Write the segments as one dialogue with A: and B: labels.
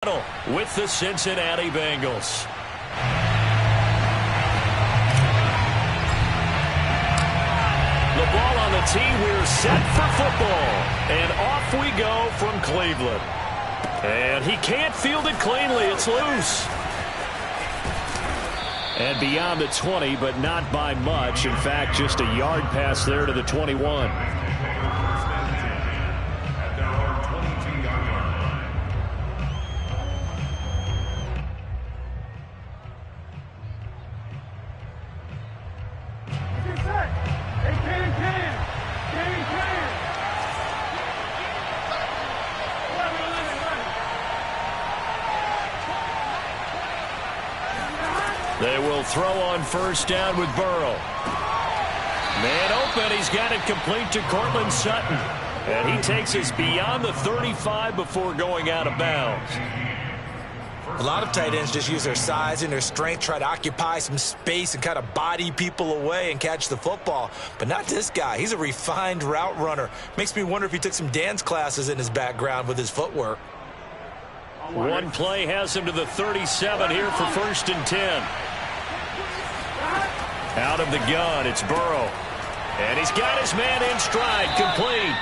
A: with the Cincinnati Bengals. The ball on the tee. We're set for football. And off we go from Cleveland. And he can't field it cleanly. It's loose. And beyond the 20, but not by much. In fact, just a yard pass there to the 21. They will throw on first down with Burrow. Man open. He's got it complete to Cortland Sutton. And he takes us beyond the 35 before going out of bounds.
B: A lot of tight ends just use their size and their strength, try to occupy some space and kind of body people away and catch the football. But not this guy. He's a refined route runner. Makes me wonder if he took some dance classes in his background with his footwork.
A: One play has him to the 37 here for 1st and 10. Out of the gun, it's Burrow. And he's got his man in stride, complete.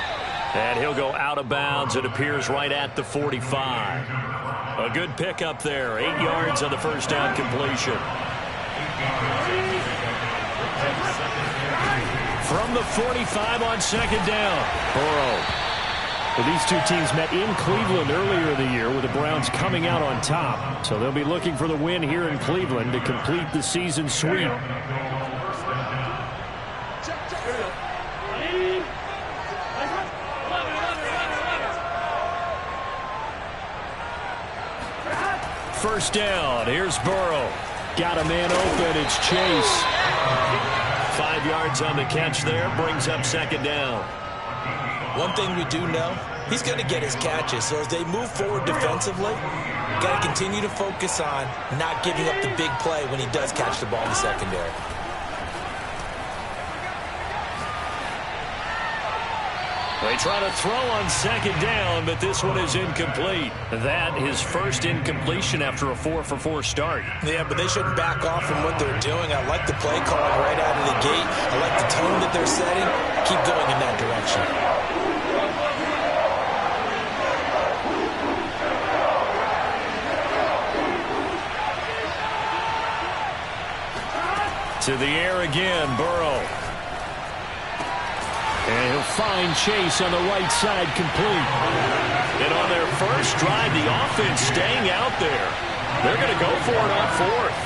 A: And he'll go out of bounds. It appears right at the 45. A good pickup there. 8 yards on the first down completion. From the 45 on 2nd down, Burrow. Well, these two teams met in Cleveland earlier in the year with the Browns coming out on top. So they'll be looking for the win here in Cleveland to complete the season sweep. First down. Here's Burrow. Got a man open. It's Chase. 5 yards on the catch there. Brings up 2nd down.
B: One thing we do know, he's going to get his catches. So as they move forward defensively, got to continue to focus on not giving up the big play when he does catch the ball in the secondary.
A: They try to throw on 2nd down, but this one is incomplete. That his first incompletion after a 4-for-4 start.
B: Yeah, but they shouldn't back off from what they're doing. I like the play calling right out of the gate. I like the tone that they're setting. Keep going in that direction.
A: To the air again, Burrow. And he'll find Chase on the right side, complete. And on their first drive, the offense staying out there. They're going to go for it on 4th.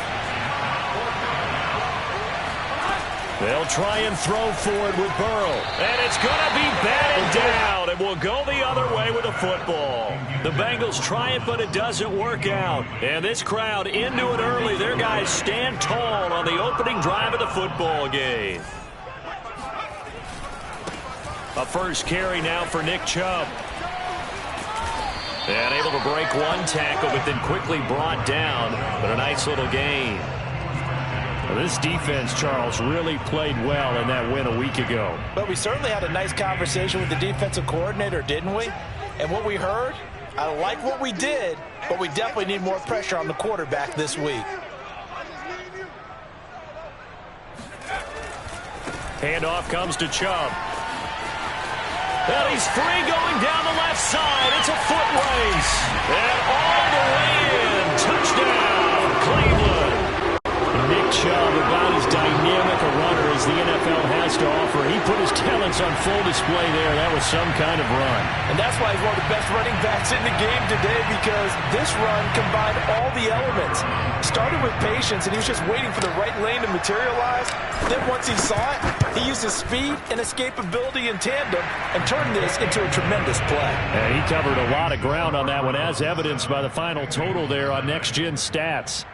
A: They'll try and throw for it with Burrow. And it's going to be batted down. And will go the other way with the football. The Bengals try it, but it doesn't work out. And this crowd into it early. Their guys stand tall on the opening drive of the football game. A first carry now for Nick Chubb. And able to break one tackle, but then quickly brought down. But a nice little gain. Well, this defense, Charles, really played well in that win a week ago.
B: But we certainly had a nice conversation with the defensive coordinator, didn't we? And what we heard, I like what we did, but we definitely need more pressure on the quarterback this week.
A: Handoff comes to Chubb. And he's free going down the left side. It's a foot race. And all the way in. Touchdown, Cleveland. Nick Chubb, about as dynamic a runner as the NFL has to offer. He put his talents on full display there. That was some kind of run.
B: And that's why he's one of the best running backs in the game today, because this run combined all the elements. Started with patience, and he was just waiting for the right lane to materialize. Then once he saw it, he used his speed and escapability in tandem and turned this into a tremendous play.
A: And he covered a lot of ground on that one, as evidenced by the final total there on Next Gen Stats.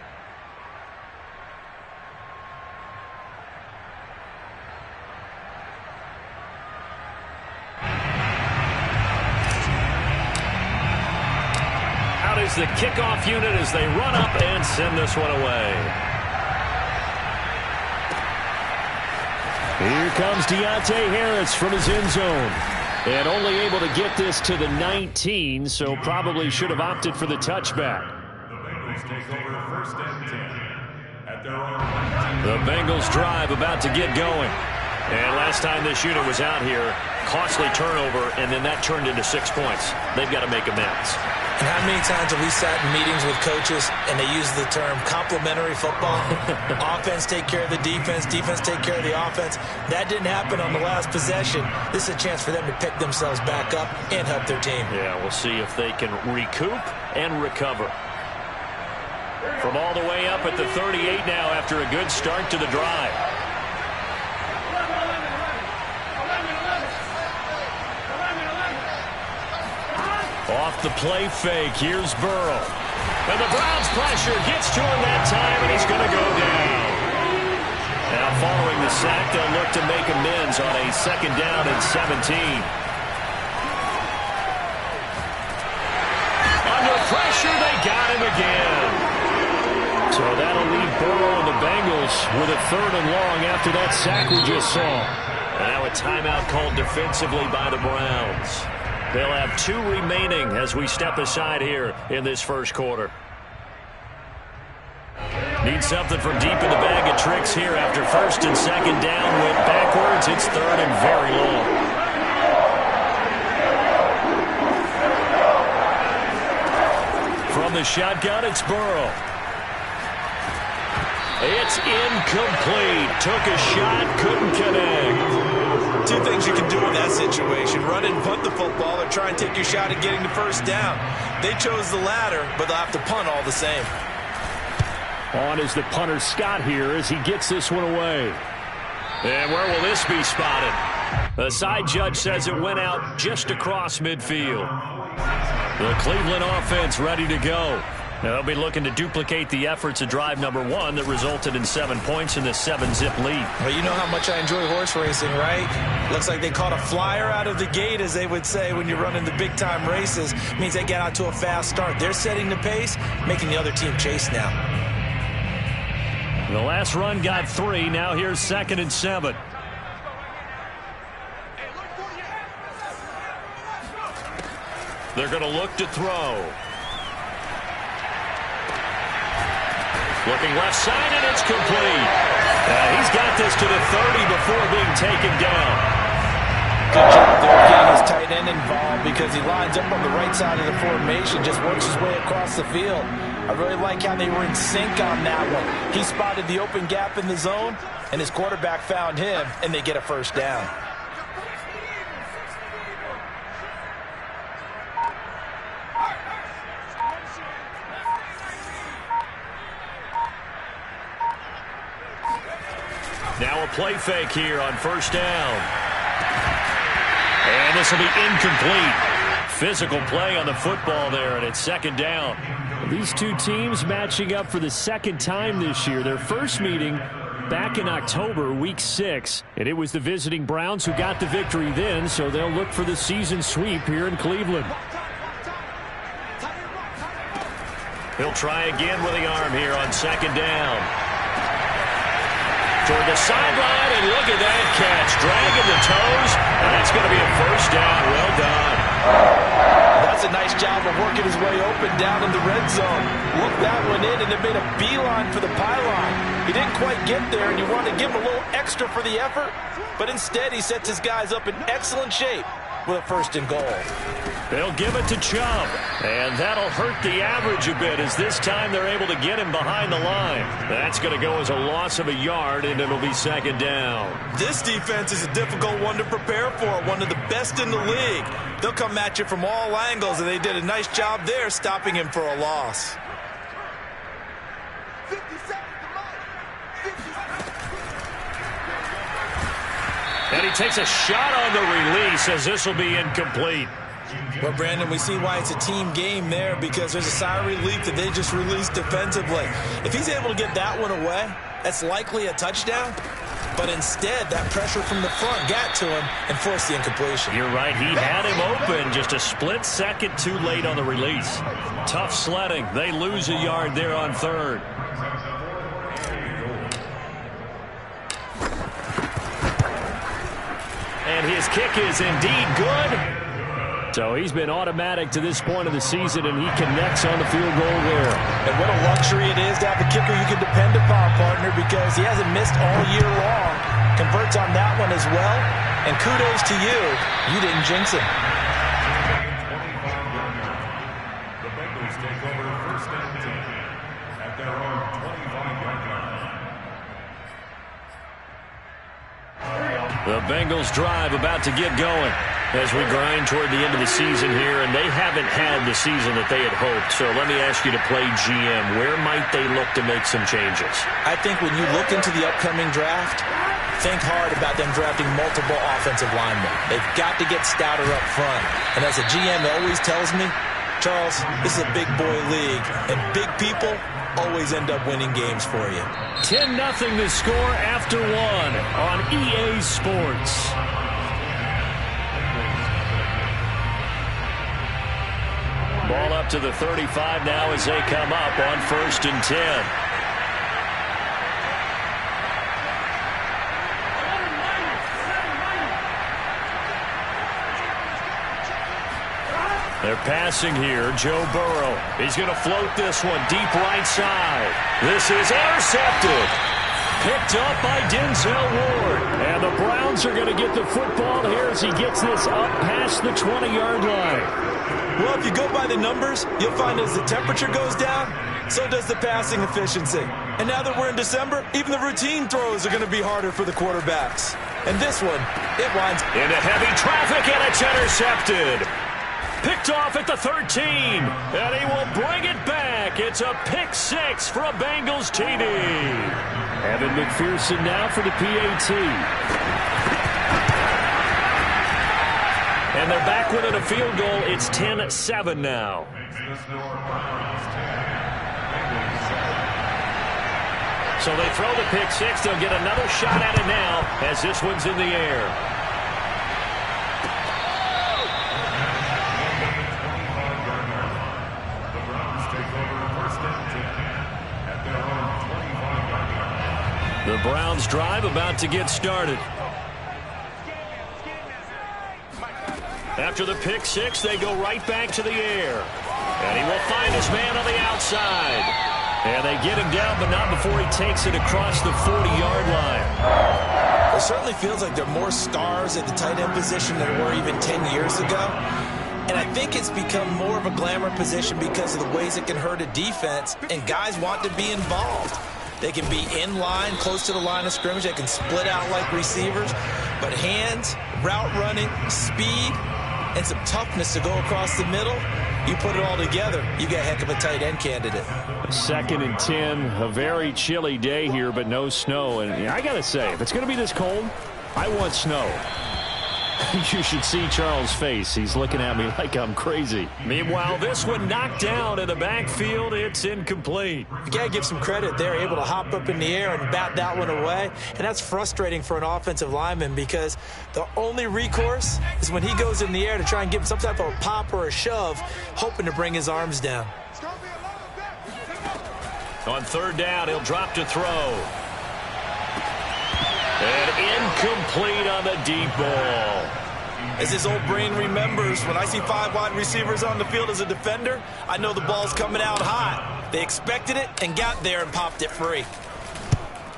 A: Out is the kickoff unit as they run up and send this one away. Here comes Deontay Harris from his end zone. And only able to get this to the 19, so probably should have opted for the touchback. The Bengals drive about to get going. And last time this unit was out here, costly turnover, and then that turned into 6 points. They've got to make amends.
C: And how many times have we sat in meetings with coaches and they use the term complementary football? Offense take care of the defense, defense take care of the offense. That didn't happen on the last possession. This is a chance for them to pick themselves back up and help their team.
A: Yeah, we'll see if they can recoup and recover. From all the way up at the 38 now after a good start to the drive. Off the play fake, here's Burrow. And the Browns' pressure gets to him that time, and he's going to go down. Now, following the sack, they'll look to make amends on a 2nd down and 17. Under pressure, they got him again. So that'll leave Burrow and the Bengals with a 3rd and long after that sack we just saw. And now a timeout called defensively by the Browns. They'll have 2 remaining as we step aside here in this first quarter. Need something from deep in the bag of tricks here after 1st and 2nd down. Went backwards. It's 3rd and very long. From the shotgun, it's Burrow. It's incomplete. Took a shot, couldn't connect.
C: 2 things you can do in that situation. Run and punt the football or try and take your shot at getting the 1st down. They chose the latter, but they'll have to punt all the same.
A: On is the punter Scott here as he gets this one away. And where will this be spotted? The side judge says it went out just across midfield. The Cleveland offense ready to go. They'll be looking to duplicate the efforts of drive number 1 that resulted in 7 points in the 7-zip lead.
C: Well, you know how much I enjoy horse racing, right? Looks like they caught a flyer out of the gate, as they would say when you're running the big-time races. It means they get out to a fast start. They're setting the pace, making the other team chase now.
A: The last run got 3. Now here's 2nd and 7. They're going to look to throw. Looking left side, and it's complete. He's got this to the 30 before being taken down.
C: Good job there getting his tight end involved because he lines up on the right side of the formation, just works his way across the field. I really like how they were in sync on that one. He spotted the open gap in the zone, and his quarterback found him, and they get a 1st down.
A: Now a play fake here on 1st down. And this will be incomplete. Physical play on the football there, and it's 2nd down. These 2 teams matching up for the 2nd time this year. Their first meeting back in October, week 6. And it was the visiting Browns who got the victory then, so they'll look for the season sweep here in Cleveland. He'll try again with the arm here on 2nd down. Toward the sideline, and look at that catch. Dragging the toes, and that's going to be a 1st down. Well done.
C: That's a nice job of working his way open down in the red zone. Looked that one in, and then made a beeline for the pylon. He didn't quite get there, and you want to give him a little extra for the effort, but instead he sets his guys up in excellent shape with a 1st and goal.
A: They'll give it to Chubb, and that'll hurt the average a bit as this time they're able to get him behind the line. That's going to go as a loss of a yard, and it'll be 2nd down.
C: This defense is a difficult one to prepare for, one of the best in the league. They'll come at you from all angles, and they did a nice job there stopping him for a loss.
A: And he takes a shot on the release as this will be incomplete.
C: Well, Brandon, we see why it's a team game there because there's a sigh of relief that they just released defensively. If he's able to get that one away, that's likely a touchdown. But instead, that pressure from the front got to him and forced the incompletion.
A: You're right. He had him open just a split second too late on the release. Tough sledding. They lose a yard there on 3rd. And his kick is indeed good. So he's been automatic to this point of the season, and he connects on the field goal there.
B: And what a luxury it is to have a kicker you can depend upon, partner, because he hasn't missed all year long. Converts on that one as well. And kudos to you. You didn't jinx him.
D: The Bengals take over first and 10 at their own 25-yard line.
A: The Bengals drive about to get going as we grind toward the end of the season here, and they haven't had the season that they had hoped. So let me ask you to play GM. Where might they look to make some changes?
B: I think when you look into the upcoming draft, think hard about them drafting multiple offensive linemen. They've got to get stouter up front. And as a GM always tells me, Charles, this is a big boy league, and big people always end up winning games for you.
A: 10-0 the score after one on EA Sports. Ball up to the 35 now as they come up on 1st and 10. They're passing here. Joe Burrow. He's going to float this one deep right side. This is intercepted. Picked up by Denzel Ward. And the Browns are going to get the football here as he gets this up past the 20-yard line.
B: Well, if you go by the numbers, you'll find as the temperature goes down, so does the passing efficiency. And now that we're in December, even the routine throws are going to be harder for the quarterbacks. And this one, it winds
A: into heavy traffic, and it's intercepted. Picked off at the 13, and he will bring it back. It's a pick six for a Bengals TD. Evan McPherson now for the PAT. And they're back within a field goal. It's 10-7 now. So they throw the pick six. They'll get another shot at it now as this one's in the air. The Browns drive about to get started. After the pick six, they go right back to the air. And he will find his man on the outside. And they get him down, but not before he takes it across the 40-yard line.
B: It certainly feels like there are more stars at the tight end position than there were even 10 years ago. And I think it's become more of a glamour position because of the ways it can hurt a defense, and guys want to be involved. They can be in line, close to the line of scrimmage. They can split out like receivers. But hands, route running, speed, and some toughness to go across the middle, you put it all together, you get a heck of a tight end candidate.
A: 2nd and 10, a very chilly day here, but no snow. And I got to say, if it's going to be this cold, I want snow. You should see Charles' face. He's looking at me like I'm crazy. Meanwhile, this one knocked down in the backfield. It's incomplete.
B: You got to give some credit. They're able to hop up in the air and bat that one away. And that's frustrating for an offensive lineman because the only recourse is when he goes in the air to try and give some type of a pop or a shove, hoping to bring his arms down.
A: On 3rd down, he'll drop to throw. And incomplete on the deep ball.
B: As his old brain remembers, when I see 5 wide receivers on the field as a defender, I know the ball's coming out hot. They expected it and got there and popped it free.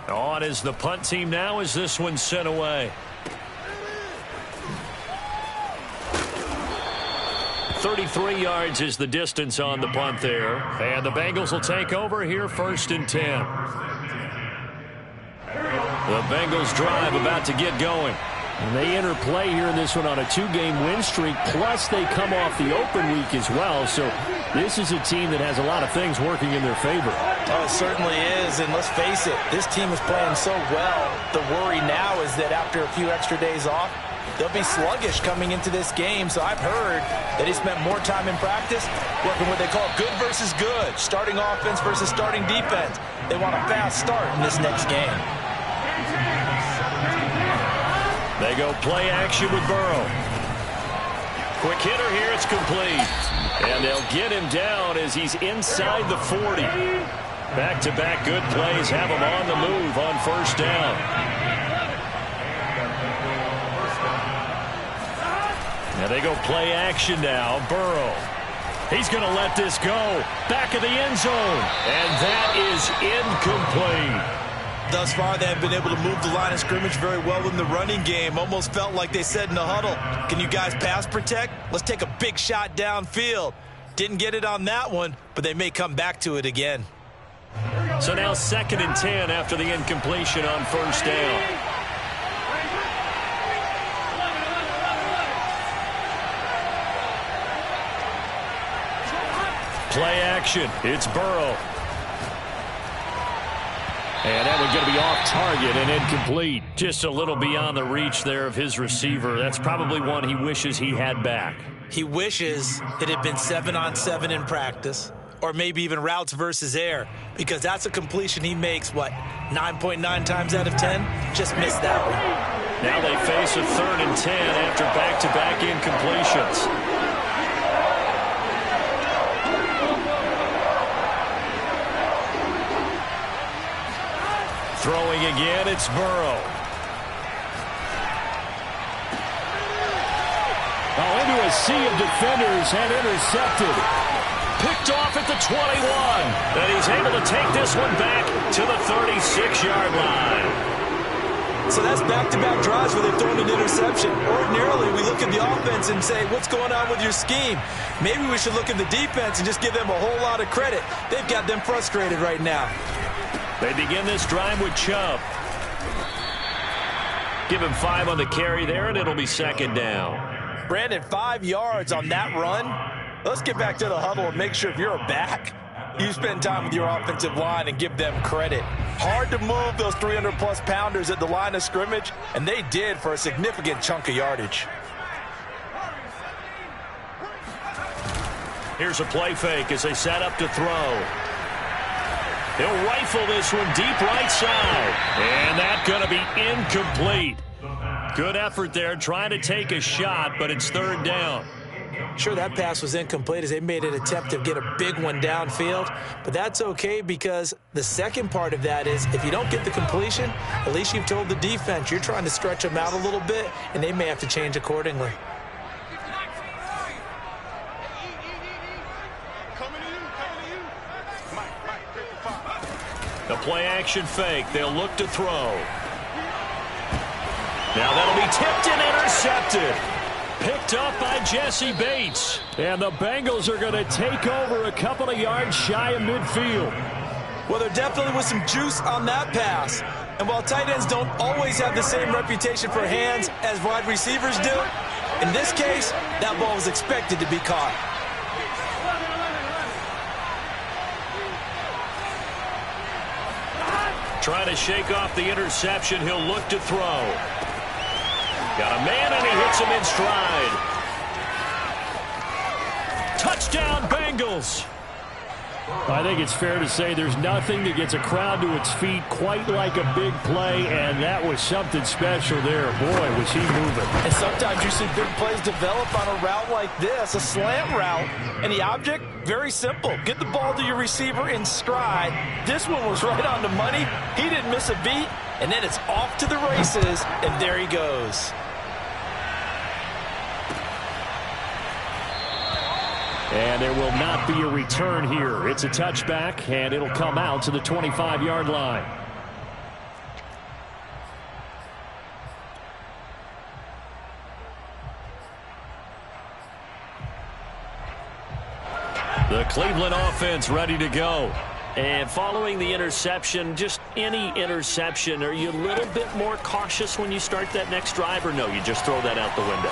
A: On is the punt team now as this one's sent away. 33 yards is the distance on the punt there. And the Bengals will take over here 1st and 10. The Bengals drive about to get going. And they enter play here in this one on a 2-game win streak, plus they come off the open week as well. So this is a team that has a lot of things working in their favor.
B: Oh, it certainly is, and let's face it, this team is playing so well. The worry now is that after a few extra days off, they'll be sluggish coming into this game. So I've heard that he spent more time in practice working what they call good versus good, starting offense versus starting defense. They want a fast start in this next game.
A: They go play action with Burrow. Quick hitter here, it's complete. And they'll get him down as he's inside the 40. Back-to-back good plays have him on the move on 1st down. Now they go play action now. Burrow. He's going to let this go. Back of the end zone. And that is incomplete.
C: Thus far, they have been able to move the line of scrimmage very well in the running game. Almost felt like they said in the huddle, can you guys pass protect? Let's take a big shot downfield. Didn't get it on that one, but they may come back to it again.
A: So now 2nd and 10 after the incompletion on first down. Play action. It's Burrow. And that one's going to be off target and incomplete. Just a little beyond the reach there of his receiver. That's probably one he wishes he had back.
C: He wishes it had been 7-on-7 in practice, or maybe even routes versus air, because that's a completion he makes, 9.9 times out of 10? Just missed that one.
A: Now they face a 3rd and 10 after back-to-back incompletions. Throwing again, it's Burrow. Oh, into a sea of defenders and intercepted. Picked off at the 21. And he's able to take this one back to the 36-yard line.
C: So that's back-to-back drives where they've thrown an interception. Ordinarily, we look at the offense and say, what's going on with your scheme? Maybe we should look at the defense and just give them a whole lot of credit. They've got them frustrated right now.
A: They begin this drive with Chubb. Give him 5 on the carry there, and it'll be 2nd down.
C: Brandon, 5 yards on that run. Let's get back to the huddle and make sure if you're a back, you spend time with your offensive line and give them credit. Hard to move those 300-plus pounders at the line of scrimmage, and they did for a significant chunk of yardage.
A: Here's a play fake as they set up to throw. He'll rifle this one deep right side. And that's going to be incomplete. Good effort there trying to take a shot, but it's 3rd down.
C: Sure, that pass was incomplete as they made an attempt to get a big one downfield. But that's okay because the second part of that is if you don't get the completion, at least you've told the defense you're trying to stretch them out a little bit, and they may have to change accordingly.
A: The play-action fake. They'll look to throw. Now that'll be tipped and intercepted. Picked up by Jesse Bates. And the Bengals are going to take over a couple of yards shy of midfield.
C: Well, there definitely was some juice on that pass. And while tight ends don't always have the same reputation for hands as wide receivers do, in this case, that ball was expected to be caught.
A: Trying to shake off the interception. He'll look to throw. Got a man, and he hits him in stride. Touchdown, Bengals. I think it's fair to say there's nothing that gets a crowd to its feet quite like a big play, and that was something special there. Boy, was he moving.
C: And sometimes you see big plays develop on a route like this, a slant route, and the object, very simple. Get the ball to your receiver in stride. This one was right on the money. He didn't miss a beat, and then it's off to the races, and there he goes.
A: And there will not be a return here. It's a touchback, and it'll come out to the 25-yard line. The Cleveland offense ready to go. And following the interception, just any interception, are you a little bit more cautious when you start that next drive, or no, you just throw that out the window?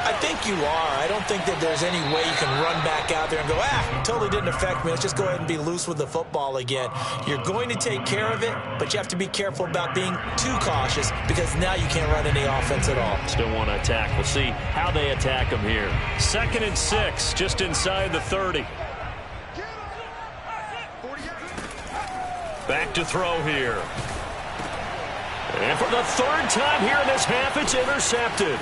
C: I think you are. I don't think that there's any way you can run back out there and go, totally didn't affect me. Let's just go ahead and be loose with the football again. You're going to take care of it, but you have to be careful about being too cautious because now you can't run any offense at all.
A: Still want to attack. We'll see how they attack him here. 2nd and 6, just inside the 30. Back to throw here. And for the 3rd time here in this half, it's intercepted.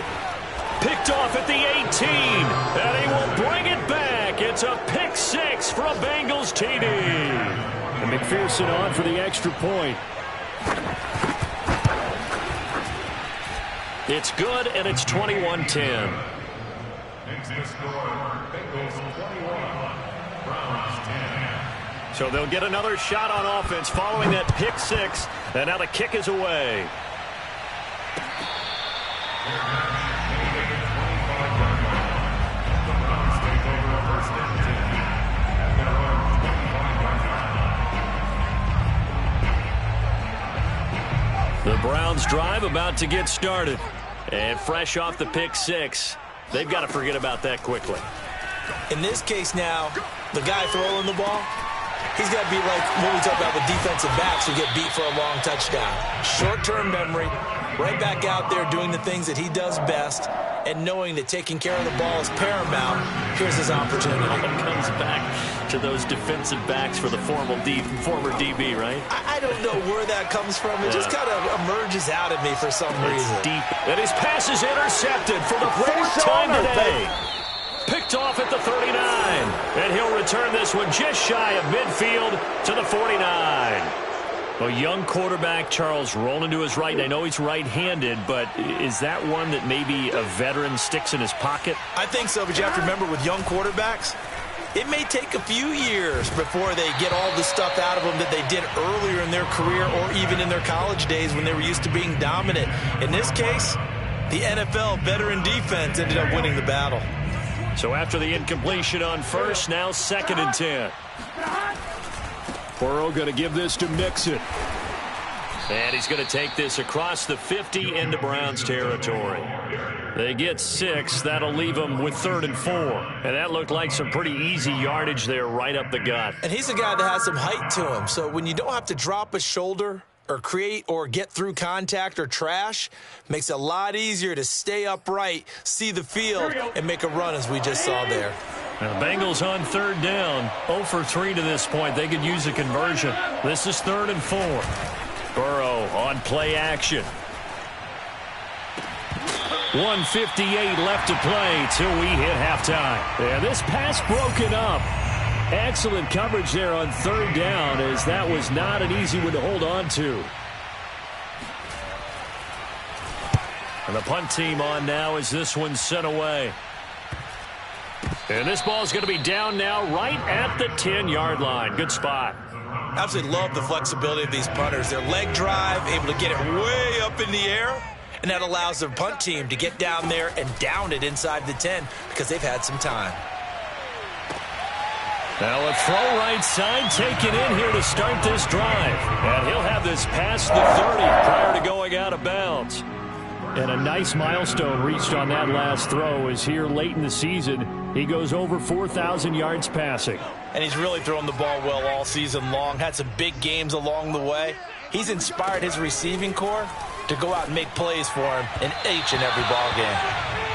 A: Picked off at the 18, and he will bring it back. It's a pick 6 for a Bengals TD. And McPherson on for the extra point. It's good, and it's 21-10.
D: makes the score Bengals 21, Browns 10.
A: So they'll get another shot on offense following that pick six. And now the kick is away. The Browns drive about to get started. And fresh off the pick six, they've got to forget about that quickly.
B: In this case now, the guy throwing the ball, he's got to be like what we talk about with defensive backs who get beat for a long touchdown. Short-term memory, right back out there doing the things that he does best, and knowing that taking care of the ball is paramount. Here's his opportunity.
A: It comes back to those defensive backs for the former DB, right?
B: I don't know where that comes from. It just kind of emerges out of me for some reason.
A: Deep. And his pass is intercepted for the fourth time today. Picked off at the 39. And he'll return this one just shy of midfield to the 49. A young quarterback, Charles, rolling to his right. And I know he's right-handed, but is that one that maybe a veteran sticks in his pocket?
B: I think so, but you have to remember with young quarterbacks, it may take a few years before they get all the stuff out of them that they did earlier in their career or even in their college days when they were used to being dominant. In this case, the NFL veteran defense ended up winning the battle.
A: So after the incompletion on first, now 2nd and 10. Burrow going to give this to Mixon. And he's going to take this across the 50 into Browns territory. They get 6. That'll leave them with 3rd and 4. And that looked like some pretty easy yardage there right up the gut.
B: And he's a guy that has some height to him. So when you don't have to drop a shoulder or create or get through contact or trash, makes it a lot easier to stay upright, see the field, and make a run as we just saw there.
A: Now the Bengals on 3rd down. 0 for 3 to this point. They could use a conversion. This is 3rd and 4. Burrow on play action. 1:58 left to play till we hit halftime. And this pass broken up. Excellent coverage there on 3rd down, as that was not an easy one to hold on to. And the punt team on now as this one's sent away. And this ball is going to be down now right at the 10-yard line. Good spot.
B: Absolutely love the flexibility of these punters. Their leg drive, able to get it way up in the air, and that allows their punt team to get down there and down it inside the 10 because they've had some time.
A: Now a throw right side taken in here to start this drive. And he'll have this past the 30 prior to going out of bounds. And a nice milestone reached on that last throw as here late in the season, he goes over 4,000 yards passing.
B: And he's really thrown the ball well all season long, had some big games along the way. He's inspired his receiving corps to go out and make plays for him in each and every ball game.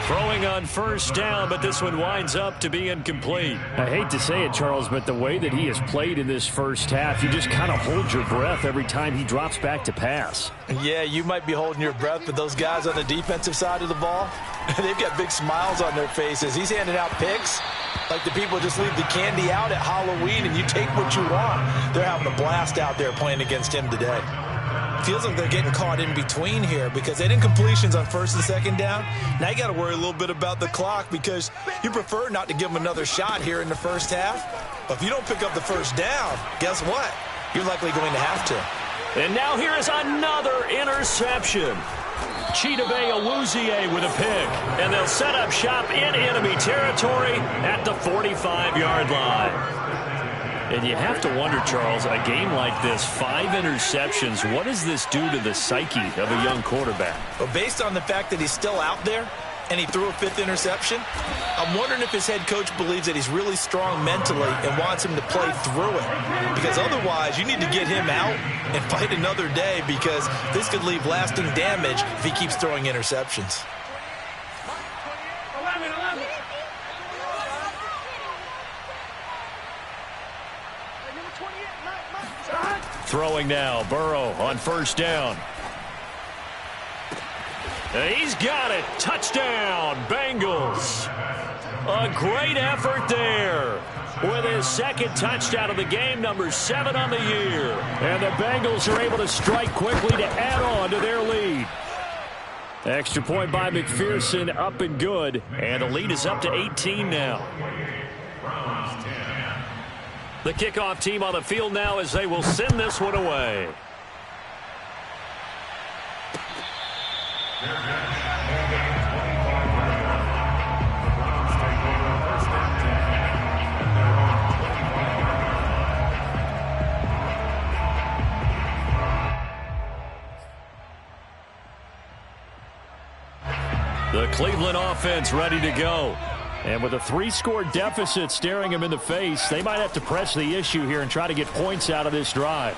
A: Throwing on 1st down, but this one winds up to be incomplete. I hate to say it, Charles, but the way that he has played in this first half, you just kind of hold your breath every time he drops back to pass.
B: Yeah, you might be holding your breath, but those guys on the defensive side of the ball, they've got big smiles on their faces. He's handing out picks like the people just leave the candy out at Halloween and you take what you want. They're having a blast out there playing against him today. Feels like they're getting caught in between here because they didn't incompletions on 1st and 2nd down. Now you got to worry a little bit about the clock because you prefer not to give them another shot here in the first half. But if you don't pick up the 1st down, guess what? You're likely going to have to.
A: And now here is another interception. Chidobe Awuzie with a pick. And they'll set up shop in enemy territory at the 45-yard line. And you have to wonder, Charles, a game like this, 5 interceptions, what does this do to the psyche of a young quarterback?
B: Well, based on the fact that he's still out there and he threw a 5th interception, I'm wondering if his head coach believes that he's really strong mentally and wants him to play through it. Because otherwise, you need to get him out and fight another day because this could leave lasting damage if he keeps throwing interceptions.
A: Throwing now, Burrow on 1st down. He's got it. Touchdown, Bengals. A great effort there with his 2nd touchdown of the game, number 7 on the year. And the Bengals are able to strike quickly to add on to their lead. Extra point by McPherson, up and good. And the lead is up to 18 now. The kickoff team on the field now as they will send this one away. The Cleveland offense ready to go. And with a 3-score deficit staring him in the face, they might have to press the issue here and try to get points out of this drive.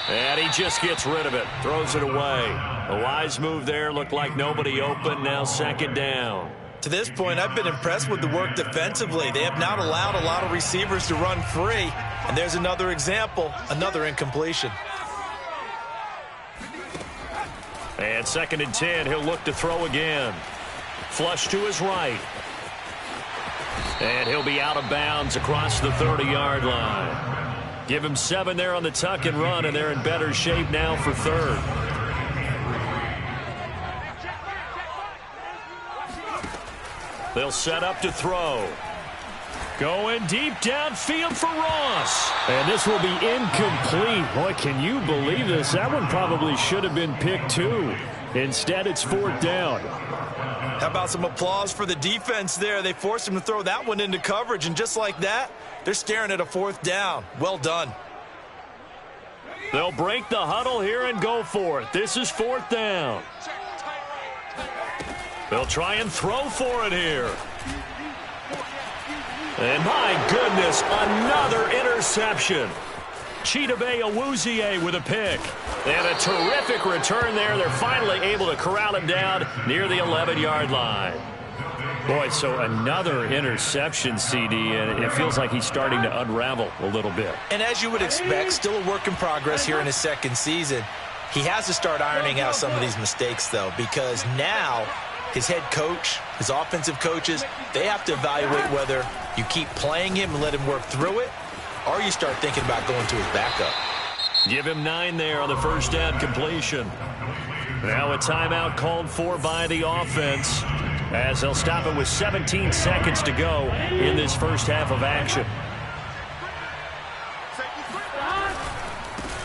A: And he just gets rid of it, throws it away. A wise move there, looked like nobody open, now second down.
B: To this point, I've been impressed with the work defensively. They have not allowed a lot of receivers to run free. And there's another example, another incompletion.
A: And 2nd and 10, he'll look to throw again. Flush to his right. And he'll be out of bounds across the 30-yard line. Give him 7 there on the tuck and run, and they're in better shape now for 3rd. They'll set up to throw. Going deep downfield for Ross. And this will be incomplete. Boy, can you believe this? That one probably should have been picked too. Instead, it's 4th down.
B: How about some applause for the defense there? They forced him to throw that one into coverage, and just like that, they're staring at a 4th down. Well done.
A: They'll break the huddle here and go for it. This is 4th down. They'll try and throw for it here. And my goodness, another interception. Chidobe Awuzie with a pick. And a terrific return there. They're finally able to corral him down near the 11-yard line. Boy, so another interception, CD, and it feels like he's starting to unravel a little bit.
B: And as you would expect, still a work in progress here in his 2nd season. He has to start ironing out some of these mistakes, though, because now his head coach, his offensive coaches, they have to evaluate whether you keep playing him and let him work through it, or you start thinking about going to his backup.
A: Give him 9 there on the 1st down completion. Now a timeout called for by the offense as they'll stop it with 17 seconds to go in this first half of action.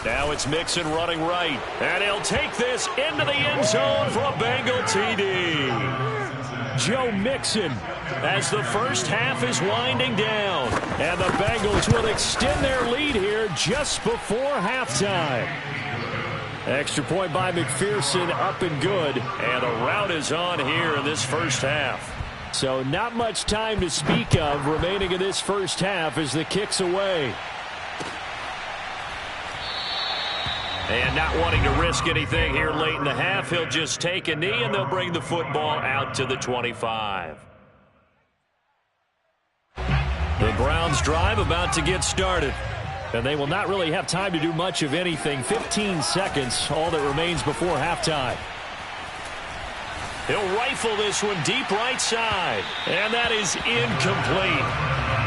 A: Now it's Mixon running right, and he'll take this into the end zone for a Bengal TD. Joe Mixon as the first half is winding down, and the Bengals will extend their lead here just before halftime. Extra point by McPherson, up and good, and the route is on here in this first half. So not much time to speak of remaining in this first half as the kick's away. And not wanting to risk anything here late in the half, he'll just take a knee, and they'll bring the football out to the 25. The Browns drive about to get started. And they will not really have time to do much of anything. 15 seconds, all that remains before halftime. He'll rifle this one deep right side. And that is incomplete.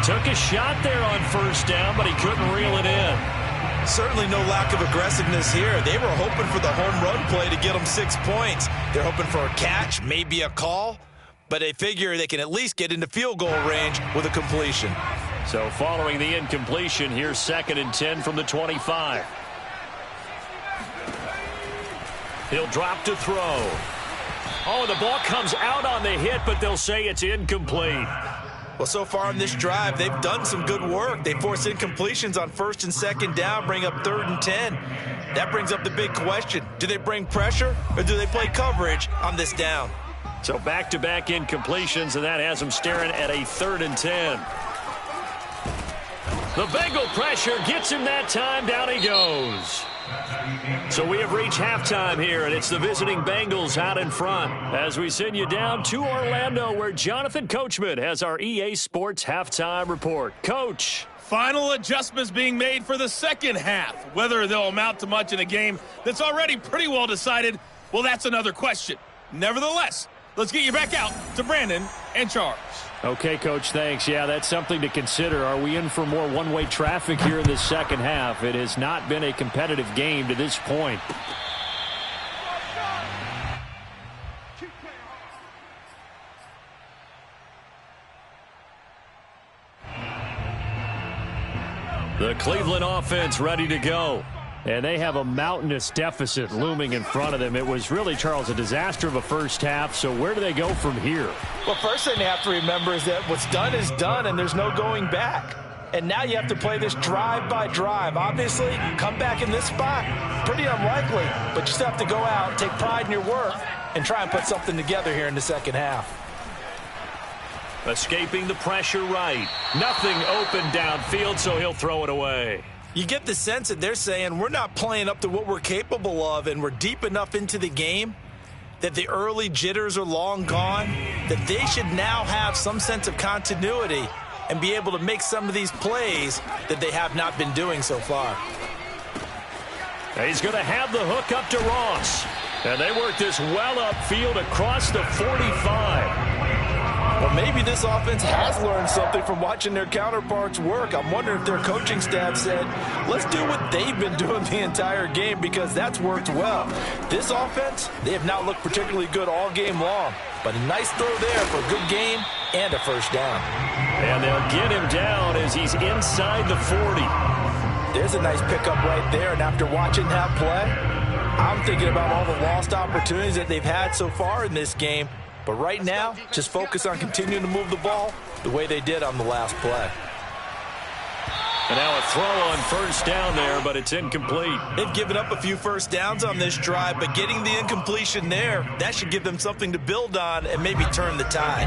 A: Took a shot there on 1st down, but he couldn't reel it in.
B: Certainly no lack of aggressiveness here. They were hoping for the home run play to get them 6 points. They're hoping for a catch, maybe a call, but they figure they can at least get into field goal range with a completion.
A: So following the incompletion, here's 2nd and 10 from the 25. He'll drop to throw. Oh, the ball comes out on the hit, but they'll say it's incomplete.
B: Well, so far on this drive, they've done some good work. They force incompletions on 1st and 2nd down, bring up 3rd and 10. That brings up the big question. Do they bring pressure, or do they play coverage on this down?
A: So back-to-back incompletions, and that has them staring at a 3rd and 10. The Bengal pressure gets him that time. Down he goes. So we have reached halftime here, and it's the visiting Bengals out in front as we send you down to Orlando, where Jonathan Coachman has our EA Sports halftime report. Coach.
E: Final adjustments being made for the second half. Whether they'll amount to much in a game that's already pretty well decided, well, that's another question. Nevertheless, let's get you back out to Brandon and Charles.
A: Okay, Coach, thanks. Yeah, that's something to consider. Are we in for more one-way traffic here in the second half? It has not been a competitive game to this point. The Cleveland offense ready to go. And they have a mountainous deficit looming in front of them. It was really, Charles, a disaster of a first half. So where do they go from here?
B: Well, first thing you have to remember is that what's done is done, and there's no going back. And now you have to play this drive by drive. Obviously, come back in this spot, pretty unlikely. But you still have to go out, take pride in your work, and try and put something together here in the second half.
A: Escaping the pressure right. Nothing open downfield, so he'll throw it away.
B: You get the sense that they're saying we're not playing up to what we're capable of, and we're deep enough into the game that the early jitters are long gone, that they should now have some sense of continuity and be able to make some of these plays that they have not been doing so far.
A: He's going to have the hook up to Ross. And they work this well upfield across the 45.
B: Well, maybe this offense has learned something from watching their counterparts work. I'm wondering if their coaching staff said, let's do what they've been doing the entire game, because that's worked well. This offense, they have not looked particularly good all game long. But a nice throw there for a good game and a first down.
A: And they'll get him down as he's inside the 40.
B: There's a nice pickup right there, and after watching that play, I'm thinking about all the lost opportunities that they've had so far in this game. But right now, just focus on continuing to move the ball the way they did on the last play.
A: And now a throw on first down there, but it's incomplete.
B: They've given up a few first downs on this drive, but getting the incompletion there, that should give them something to build on and maybe turn the tide.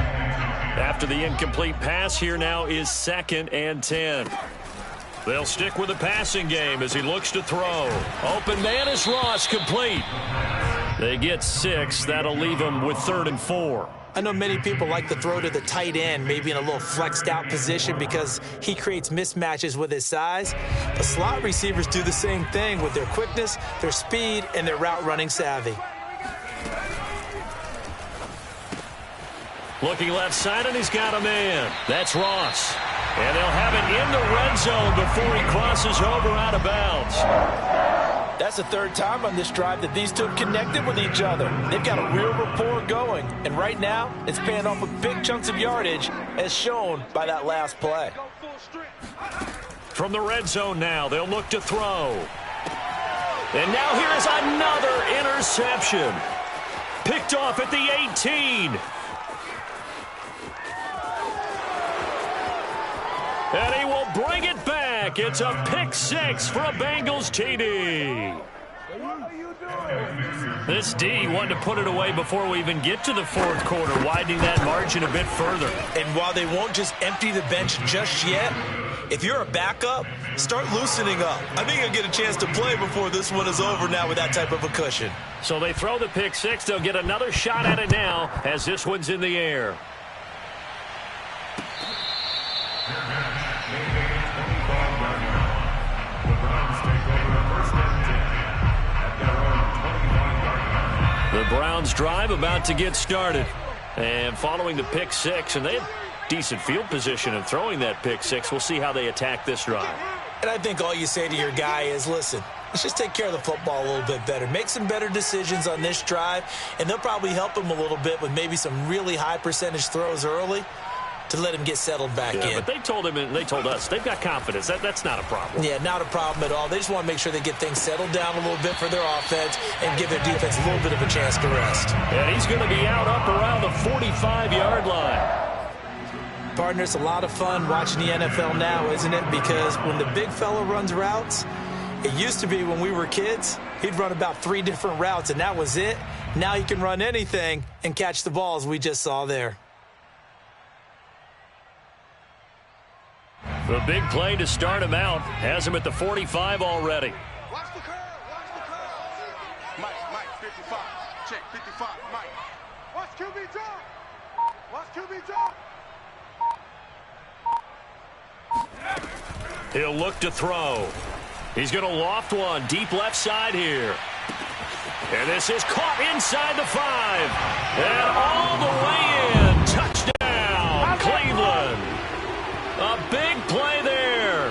A: After the incomplete pass, here now is 2nd and 10. They'll stick with the passing game as he looks to throw. Open man is Ross, complete. They get 6. That'll leave them with 3rd and 4.
B: I know many people like to throw to the tight end, maybe in a little flexed out position because he creates mismatches with his size. But slot receivers do the same thing with their quickness, their speed, and their route running savvy.
A: Looking left side, and he's got a man. That's Ross. And they'll have it in the red zone before he crosses over out of bounds.
B: That's the 3rd time on this drive that these two have connected with each other. They've got a real rapport going. And right now, it's paying off with big chunks of yardage, as shown by that last play.
A: From the red zone now, they'll look to throw. And now here's another interception. Picked off at the 18. And he will bring it back. It's a pick 6 for a Bengals TD. This D wanted to put it away before we even get to the 4th quarter, widening that margin a bit further.
B: And while they won't just empty the bench just yet, if you're a backup, start loosening up. I think you'll get a chance to play before this one is over now with that type of a cushion.
A: So they throw the pick 6. They'll get another shot at it now as this one's in the air. The Browns drive about to get started. And following the pick 6, and they have decent field position in throwing that pick 6. We'll see how they attack this drive.
B: And I think all you say to your guy is, listen, let's just take care of the football a little bit better. Make some better decisions on this drive, and they'll probably help him a little bit with maybe some really high percentage throws early to let him get settled back in.
A: But they told him and they told us they've got confidence. That's not a problem.
B: Yeah, not a problem at all. They just want to make sure they get things settled down a little bit for their offense and give their defense a little bit of a chance to rest.
A: And he's going to be out up around the 45-yard line.
B: Partner, it's a lot of fun watching the NFL now, isn't it? Because when the big fella runs routes, it used to be when we were kids, he'd run about 3 different routes, and that was it. Now he can run anything and catch the balls we just saw there.
A: The big play to start him out has him at the 45 already.
F: Watch the curl. Watch the curl. Mike, 55. Check, 55. Mike. Watch QB drop. Watch QB drop.
A: He'll look to throw. He's going to loft one deep left side here. And this is caught inside the 5. And all the way in. Touchdown, Cleveland. A big play there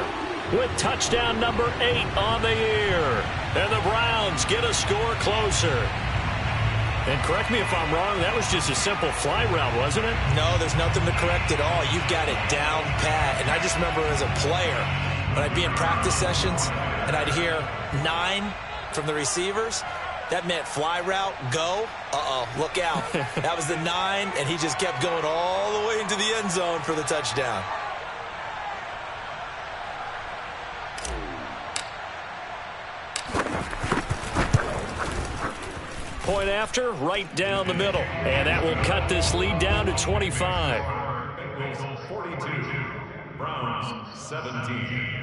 A: with touchdown number 8 on the year. And the Browns get a score closer. And correct me if I'm wrong, that was just a simple fly route, wasn't it?
B: No, there's nothing to correct at all. You've got it down pat. And I just remember as a player,
C: when I'd be in practice sessions and I'd hear 9 from the receivers, that meant fly route, go. Uh-oh, look out. That was the 9, and he just kept going all the way into the end zone for the touchdown.
A: Point after, right down the middle. And that will cut this lead down to 25.
D: Bengals 42, Browns 17.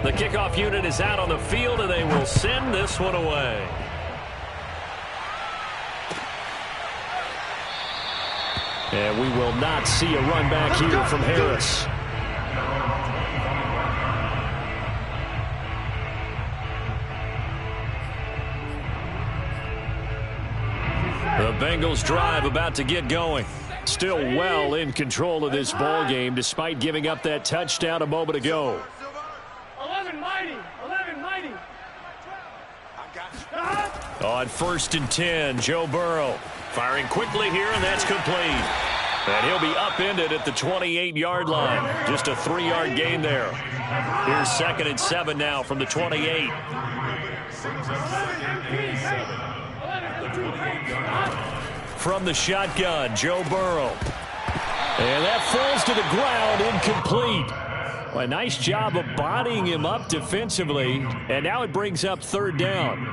A: The kickoff unit is out on the field, and they will send this one away. And we will not see a run back here from Harris. The Bengals drive about to get going. Still well in control of this ball game despite giving up that touchdown a moment ago.
F: 11 mighty.
A: On 1st and 10, Joe Burrow firing quickly here, and that's complete. And he'll be upended at the 28-yard line. Just a 3-yard gain there. Here's 2nd and 7 now from the 28. From the shotgun, Joe Burrow. And that falls to the ground, incomplete. Well, a nice job of bodying him up defensively, and now it brings up 3rd down.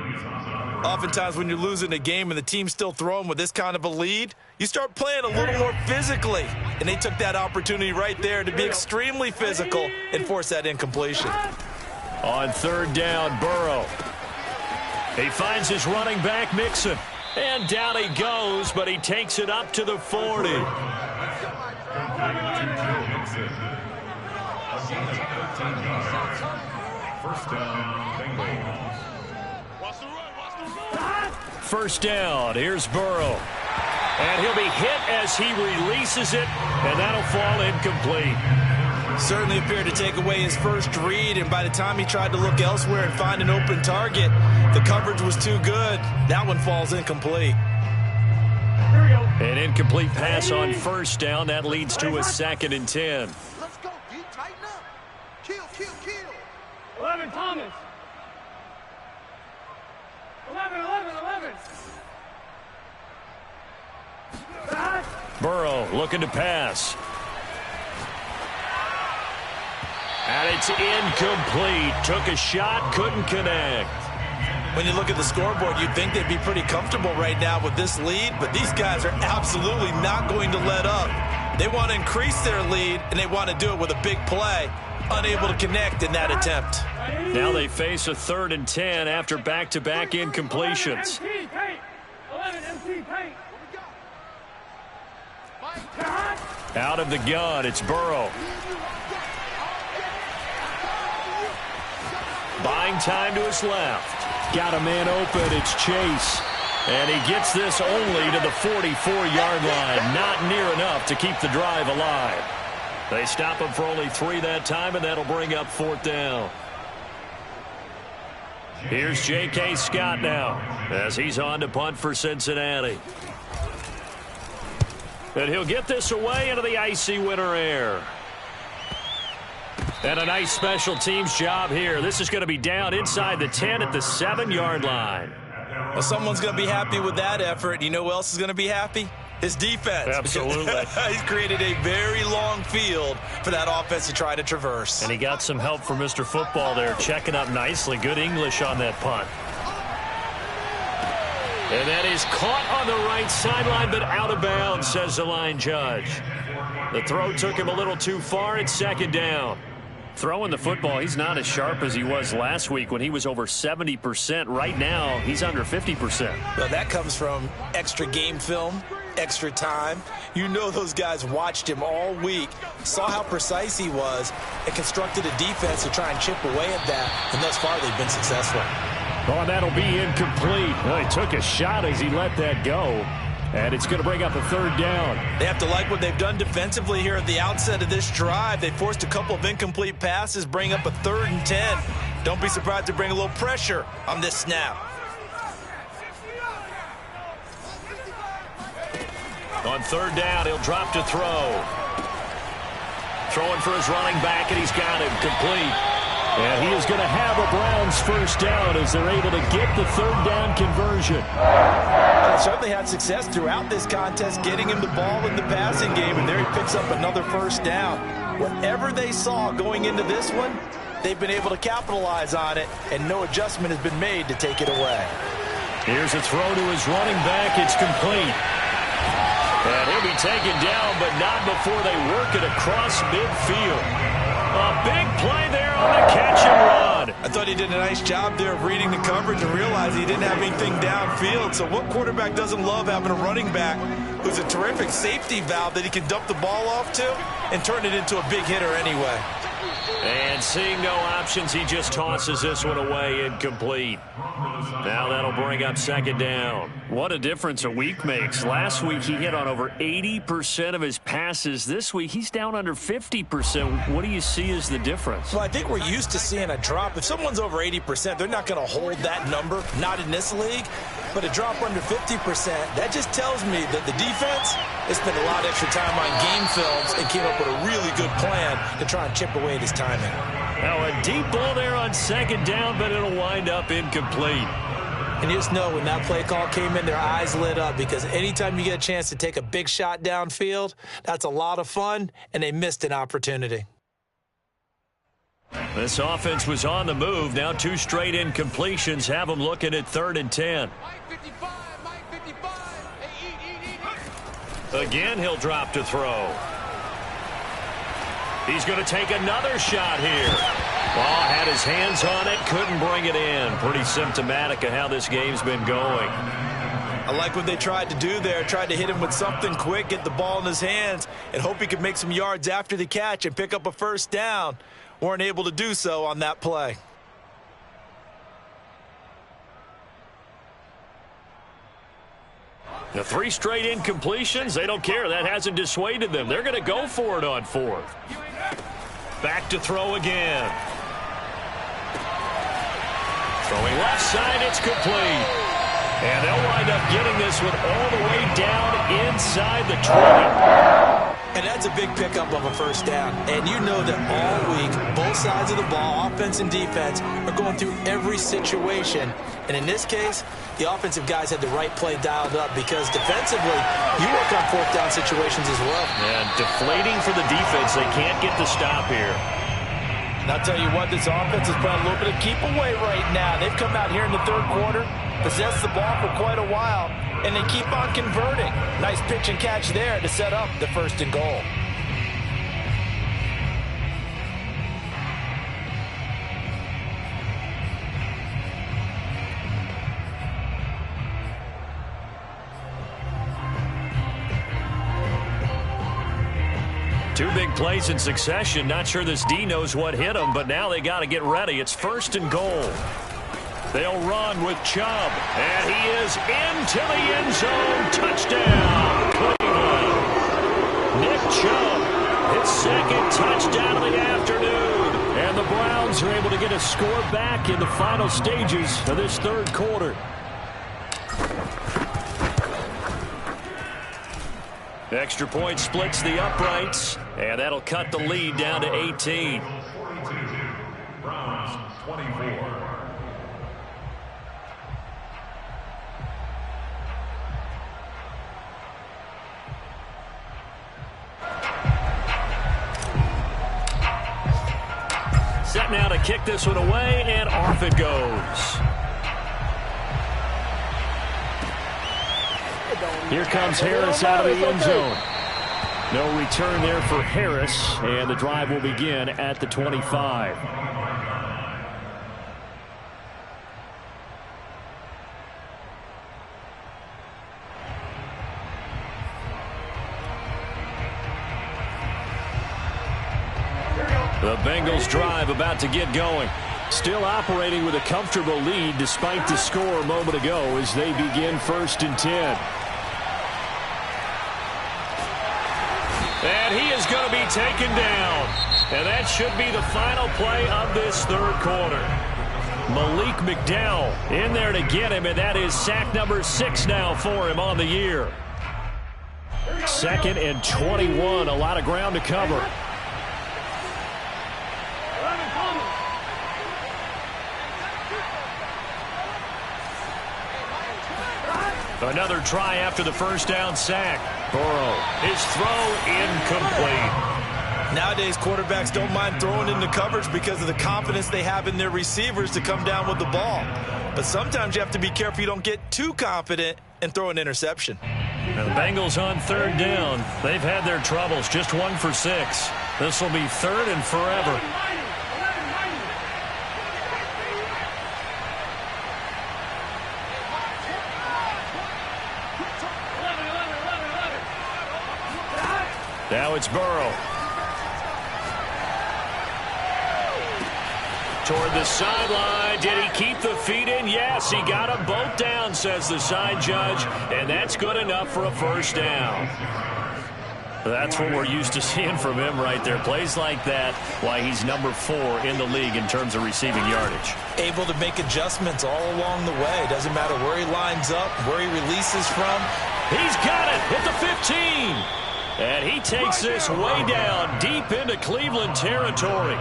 C: Oftentimes when you're losing a game and the team's still throwing with this kind of a lead, you start playing a little more physically. And they took that opportunity right there to be extremely physical and force that incompletion.
A: On 3rd down, Burrow. He finds his running back, Mixon. And down he goes, but he takes it up to the 40.
D: First down, Bengals.
A: 1st down, here's Burrow. And he'll be hit as he releases it, and that'll fall incomplete.
C: Certainly appeared to take away his first read, and by the time he tried to look elsewhere and find an open target, the coverage was too good. That one falls incomplete.
A: An incomplete pass on 1st down. That leads to a 2nd and 10.
F: Let's go, D. Tighten up. Kill.
G: 11, Thomas. 11.
A: Burrow looking to pass. And it's incomplete. Took a shot, couldn't connect.
C: When you look at the scoreboard, you'd think they'd be pretty comfortable right now with this lead, but these guys are absolutely not going to let up. They want to increase their lead, and they want to do it with a big play. Unable to connect in that attempt.
A: Now they face a 3rd and 10 after back-to-back incompletions.
G: 11 MC paint.
A: Out of the gun, it's Burrow. Buying time to his left. Got a man open, it's Chase. And he gets this only to the 44-yard line. Not near enough to keep the drive alive. They stop him for only 3 that time, and that'll bring up 4th down. Here's J.K. Scott now as he's on to punt for Cincinnati. And he'll get this away into the icy winter air. And a nice special teams job here. This is going to be down inside the 10 at the 7-yard line.
C: Well, someone's going to be happy with that effort. You know who else is going to be happy? His defense.
A: Absolutely.
C: He's created a very long field for that offense to try to traverse.
A: And he got some help from Mr. Football there, checking up nicely. Good English on that punt. And that is caught on the right sideline, but out of bounds, says the line judge. The throw took him a little too far. It's 2nd down. Throwing the football, he's not as sharp as he was last week when he was over 70%. Right now, he's under 50%.
C: Well, that comes from extra game film, extra time. You know those guys watched him all week, saw how precise he was, and constructed a defense to try and chip away at that. And thus far, they've been successful.
A: Oh, that'll be incomplete. Well, he took a shot as he let that go. And it's going to bring up a third down.
C: They have to like what they've done defensively here at the outset of this drive. They forced a couple of incomplete passes, bring up a 3rd and 10. Don't be surprised to bring a little pressure on this snap.
A: On 3rd down, he'll drop to throw. Throwing for his running back, and he's got him complete. And he is going to have a Browns first down as they're able to get the 3rd down conversion.
C: They certainly had success throughout this contest, getting him the ball in the passing game, and there he picks up another first down. Whatever they saw going into this one, they've been able to capitalize on it, and no adjustment has been made to take it away.
A: Here's a throw to his running back. It's complete. And he'll be taken down, but not before they work it across midfield. A big play there on the catch and run.
C: I thought he did a nice job there of reading the coverage and realized he didn't have anything downfield. So what quarterback doesn't love having a running back who's a terrific safety valve that he can dump the ball off to and turn it into a big hitter anyway?
A: And seeing no options, he just tosses this one away, incomplete. Now that'll bring up 2nd down. What a difference a week makes. Last week he hit on over 80% of his passes. This week he's down under 50%. What do you see as the difference?
C: Well, I think we're used to seeing a drop. If someone's over 80%, they're not going to hold that number, not in this league. But a drop under 50%, that just tells me that the defense has spent a lot of extra time on game films and came up with a really good plan to try and chip away at his timing.
A: Now a deep ball there on 2nd down, but it'll wind up incomplete.
C: And you just know when that play call came in, their eyes lit up, because anytime you get a chance to take a big shot downfield, that's a lot of fun, and they missed an opportunity.
A: This offense was on the move. Now 2 straight incompletions have them looking at 3rd and 10. Again, he'll drop to throw. He's going to take another shot here. Ball had his hands on it, couldn't bring it in. Pretty symptomatic of how this game's been going.
C: I like what they tried to do there. Tried to hit him with something quick, get the ball in his hands, and hope he could make some yards after the catch and pick up a first down. Weren't able to do so on that play.
A: The 3 straight incompletions, they don't care. That hasn't dissuaded them. They're going to go for it on 4th. Back to throw again. Throwing left side, it's complete. And they'll wind up getting this one all the way down inside the 20.
C: And that's a big pickup of a first down. And you know that all week, both sides of the ball, offense and defense, are going through every situation. And in this case, the offensive guys had the right play dialed up, because defensively, you work on 4th down situations as well.
A: And deflating for the defense. They can't get the stop here.
C: And I'll tell you what, this offense is playing a little bit of keep away right now. They've come out here in the 3rd quarter, possessed the ball for quite a while, and they keep on converting. Nice pitch and catch there to set up the 1st and goal.
A: Two big plays in succession. Not sure this D knows what hit him, but now they got to get ready. It's 1st and goal. They'll run with Chubb, and he is into the end zone. Touchdown, Cleveland. Nick Chubb, his 2nd touchdown of the afternoon. And the Browns are able to get a score back in the final stages of this 3rd quarter. Extra point splits the uprights, and that'll cut the lead down to 18.
D: Browns 24.
A: Set now to kick this one away, and off it goes. Here comes Harris out of the end zone. No return there for Harris, and the drive will begin at the 25. The Bengals drive about to get going. Still operating with a comfortable lead despite the score a moment ago as they begin 1st and 10. taken down. And that should be the final play of this third quarter. Malik McDowell in there to get him, and that is sack number 6 now for him on the year. 2nd and 21, a lot of ground to cover. Another try after the first down sack. Burrow, his throw incomplete.
B: Nowadays, quarterbacks don't mind throwing into coverage because of the confidence they have in their receivers to come down with the ball. But sometimes you have to be careful you don't get too confident and throw an interception.
A: Now the Bengals on 3rd down. They've had their troubles, just 1 for 6. This will be 3rd and forever. Now it's Burrow. Toward the sideline. Did he keep the feet in? Yes, he got them both down, says the side judge. And that's good enough for a first down. That's what we're used to seeing from him right there. Plays like that, why he's number 4 in the league in terms of receiving yardage.
B: Able to make adjustments all along the way. Doesn't matter where he lines up, where he releases from.
A: He's got it at the 15. And he takes this way down, deep into Cleveland territory.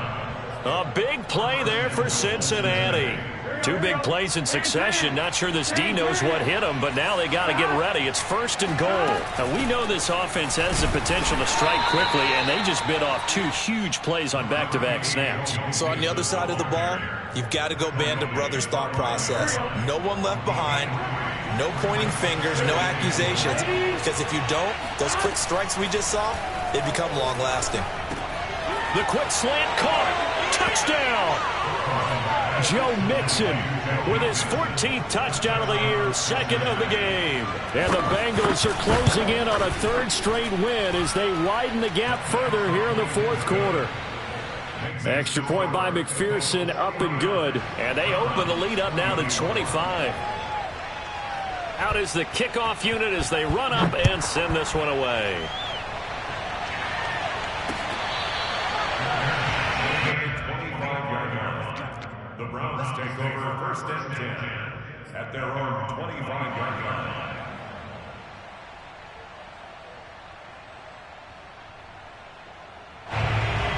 A: A big play there for Cincinnati. 2 big plays in succession. Not sure this D knows what hit him, but now they got to get ready. It's 1st and goal. Now, we know this offense has the potential to strike quickly, and they just bit off 2 huge plays on back-to-back snaps.
B: So on the other side of the ball, you've got to go Band of Brothers thought process. No one left behind. No pointing fingers, no accusations, because if you don't, those quick strikes we just saw, they become long-lasting.
A: The quick slant caught. Touchdown! Joe Mixon with his 14th touchdown of the year, 2nd of the game. And the Bengals are closing in on a 3rd straight win as they widen the gap further here in the 4th quarter. Extra point by McPherson, up and good. And they open the lead up now to 25. Out is the kickoff unit as they run up and send this one away.
D: The Browns take over 1st and 10 at their own 25-yard line.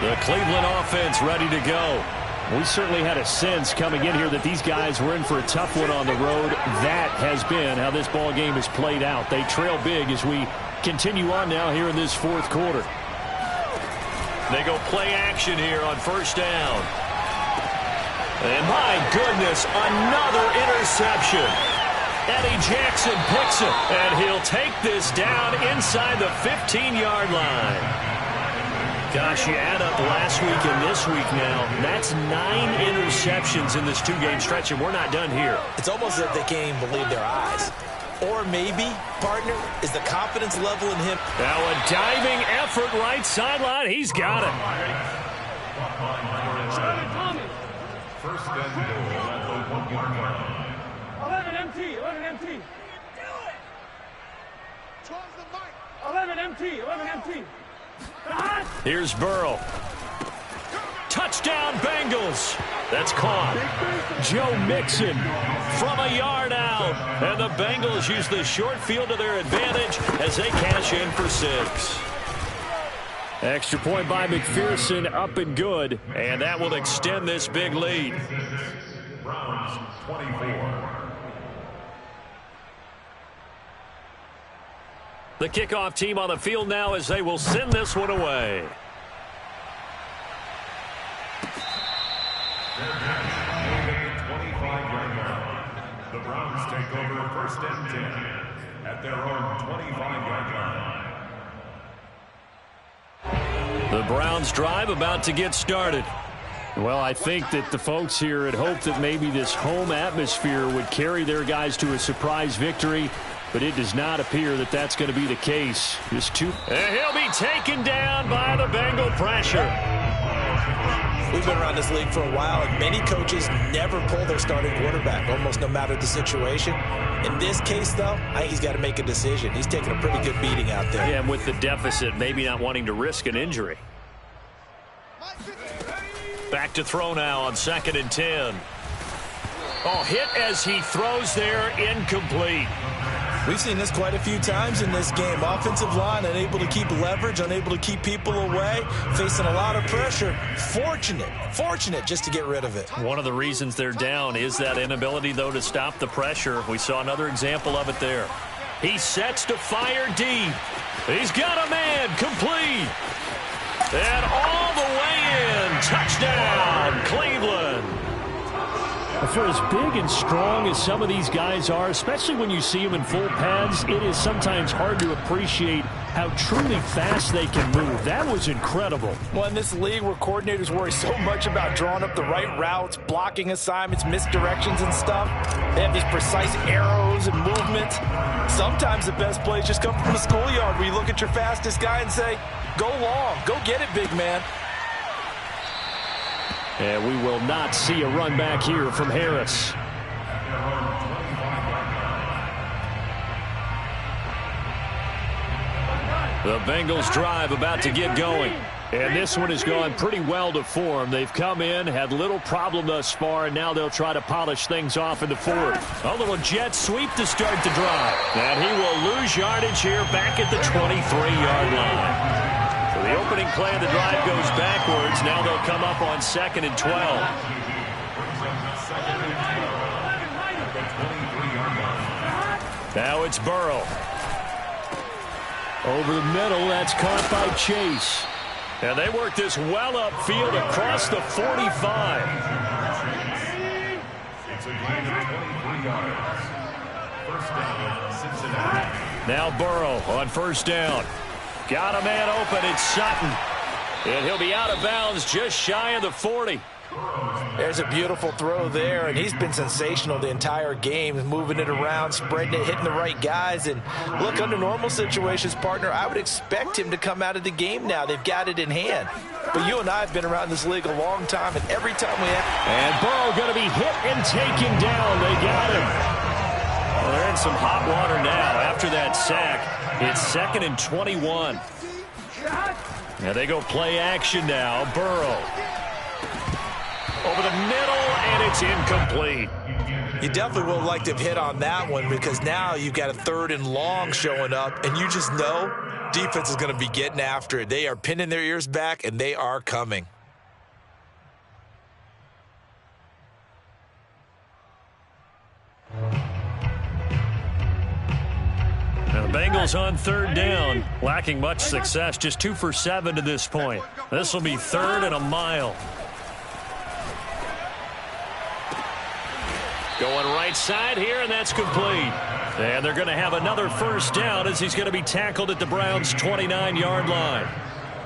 A: The Cleveland offense ready to go. We certainly had a sense coming in here that these guys were in for a tough one on the road. That has been how this ball game has played out. They trail big as we continue on now here in this 4th quarter. They go play action here on 1st down. And my goodness, another interception. Eddie Jackson picks it, and he'll take this down inside the 15-yard line. Gosh, you add up last week and this week now, that's 9 interceptions in this 2-game stretch, and we're not done here.
B: It's almost as if they can't even believe their eyes. Or maybe, partner, is the confidence level in him.
A: Now a diving effort right sideline. He's got it.
D: 1st and goal at the 1-yard line.
G: 11 MT, 11 MT. 11 MT, 11 MT.
A: Here's Burrow. Touchdown, Bengals. That's caught. Joe Mixon from a yard out. And the Bengals use the short field to their advantage as they cash in for 6. Extra point by McPherson, up and good. And that will extend this big lead.
D: Browns 24.
A: The kickoff team on the field now as they will send this one away.
D: The Browns take over 1st and 10 at their own 25-yard line.
A: The Browns drive about to get started. Well, I think that the folks here had hoped that maybe this home atmosphere would carry their guys to a surprise victory, but it does not appear that that's going to be the case. Just 2. And he'll be taken down by the Bengal pressure.
B: We've been around this league for a while, and many coaches never pull their starting quarterback, almost no matter the situation. In this case, though, I think he's got to make a decision. He's taking a pretty good beating out there.
A: Yeah, and with the deficit, maybe not wanting to risk an injury. Back to throw now on 2nd and 10. Oh, hit as he throws there, incomplete.
B: We've seen this quite a few times in this game. Offensive line unable to keep leverage, unable to keep people away, facing a lot of pressure. Fortunate just to get rid of it.
A: One of the reasons they're down is that inability, though, to stop the pressure. We saw another example of it there. He sets to fire deep. He's got a man, complete. And all the way in. Touchdown, Cleveland.
H: For as big and strong as some of these guys are, especially when you see them in full pads, it is sometimes hard to appreciate how truly fast they can move. That was incredible.
B: Well, in this league where coordinators worry so much about drawing up the right routes, blocking assignments, misdirections and stuff, they have these precise arrows and movements. Sometimes the best plays just come from the schoolyard where you look at your fastest guy and say, go long, go get it, big man.
H: And we will not see a run back here from Harris.
A: The Bengals drive about to get going.
H: And this one has gone pretty well to form. They've come in, had little problem thus far, and now they'll try to polish things off in the fourth.
A: A little jet sweep to start the drive. And he will lose yardage here back at the 23-yard line. So the opening play of the drive goes backwards. Now they'll come up on 2nd and 12. Now it's Burrow.
H: Over the middle, that's caught by Chase.
A: And they work this well upfield across the 45.
D: It's a gain of 23 yards. First down, Cincinnati.
A: Now Burrow on first down. Got a man open. It's Sutton. And he'll be out of bounds just shy of the 40.
B: There's a beautiful throw there, and he's been sensational the entire game, moving it around, spreading it, hitting the right guys. And look, under normal situations, partner, I would expect him to come out of the game now. They've got it in hand. But you and I have been around this league a long time, and every time we have...
H: And Burrow going to be hit and taken down. They got him.
A: Well, they're in some hot water now after that sack. It's 2nd and 21. Now they go play action now. Burrow. Over the middle, and it's incomplete.
B: You definitely would like to have hit on that one because now you've got a 3rd and long showing up, and you just know defense is going to be getting after it. They are pinning their ears back, and they are coming.
A: Now the Bengals on 3rd down, lacking much success, just 2 for 7 to this point. This will be 3rd and a mile. Going right side here, and that's complete. And they're going to have another first down as he's going to be tackled at the Browns' 29-yard line.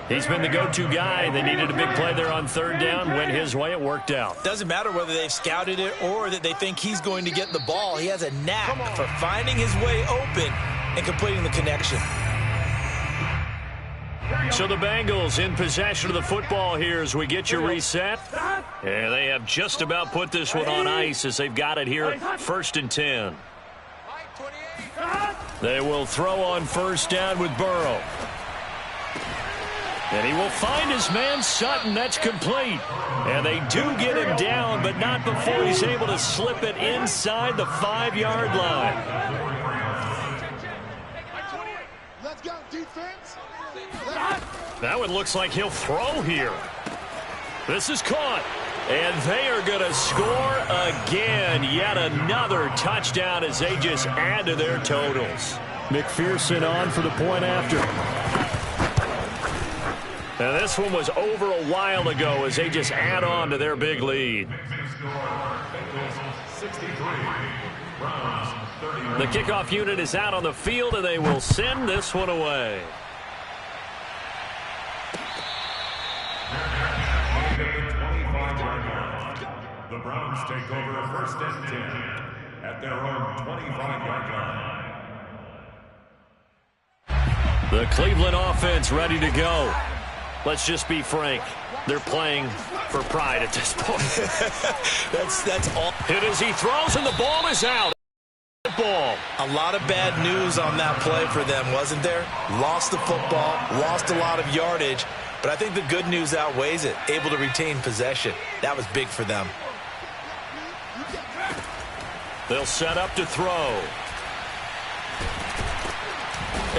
A: He's been the go-to guy. They needed a big play there on 3rd down. Went his way. It worked out.
B: Doesn't matter whether they've scouted it or that they think he's going to get the ball. He has a knack for finding his way open and completing the connection.
A: So the Bengals in possession of the football here as we get you reset. And they have just about put this one on ice as they've got it here, 1st and 10. They will throw on first down with Burrow. And he will find his man Sutton. That's complete. And they do get him down, but not before he's able to slip it inside the 5-yard line.
F: Let's go, defense.
A: That one looks like he'll throw here. This is caught. And they are going to score again. Yet another touchdown as they just add to their totals.
H: McPherson on for the point after.
A: Now this one was over a while ago as they just add on to their big lead. The kickoff unit is out on the field, and they will send this one away.
D: The Browns take over 1st and 10 at their own 25-yard line.
A: The Cleveland offense ready to go. Let's just be frank. They're playing for pride at this point.
B: That's all.
A: Hit as he throws, and the ball is out. Ball.
B: A lot of bad news on that play for them, wasn't there? Lost the football, lost a lot of yardage,
C: But I think the good news outweighs it. Able to retain possession. That was big for them.
A: They'll set up to throw.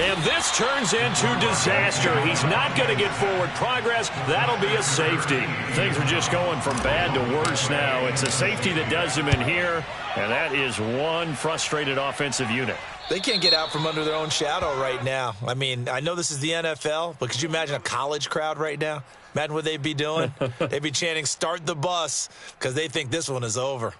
A: And this turns into disaster. He's not going to get forward progress. That'll be a safety.
H: Things are just going from bad to worse now. It's a safety that does him in here, and that is one frustrated offensive unit.
C: They can't get out from under their own shadow right now. I mean, I know this is the NFL, but could you imagine a college crowd right now? Imagine what they'd be doing. They'd be chanting, "Start the bus," because they think this one is over.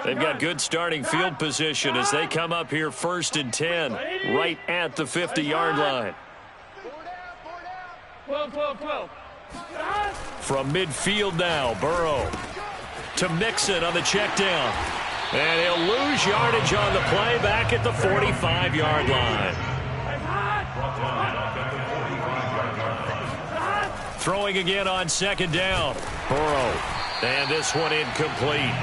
H: They've got good starting field position as they come up here 1st and 10, right at the 50-yard line. From midfield now, Burrow to Mixon on the check down. And he'll lose yardage on the play back at the 45-yard line. Throwing again on 2nd down. Burrow. And this one incomplete.